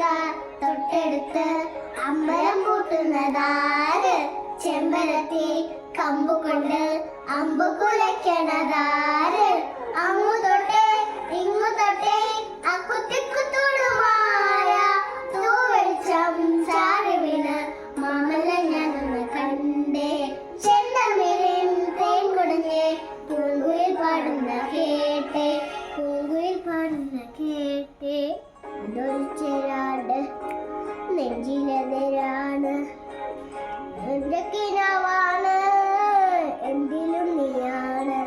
തൊട്ടെടുത്ത് അമ്പലം കൂട്ടുന്നതാര്? ചെമ്പരത്തി കമ്പുകൊണ്ട് അമ്പു കുലയ്ക്കണതാര്? അങ്ങു തൊട്ടേ ഇങ്ങു തൊട്ടേ അക്കുത്തിക്കുത്തോടുമായ തൂവെളിച്ചം ചാറി വീണ് മാമല്ല ഞാനൊന്ന് കണ്ടേ. ചെണ്ടമേലിൻ തേൻ കുടഞ്ഞേ പൂങ്കുയിൽ പാടുന്ന കേട്ടേ, പൂങ്കുയിൽ പാടുന്ന കേട്ടേ. ഇതൊരു ചേരാട് നെഞ്ചിലെതിരാണ്, എന്തൊക്കെയാണ് എന്തിലും നീയാണ്.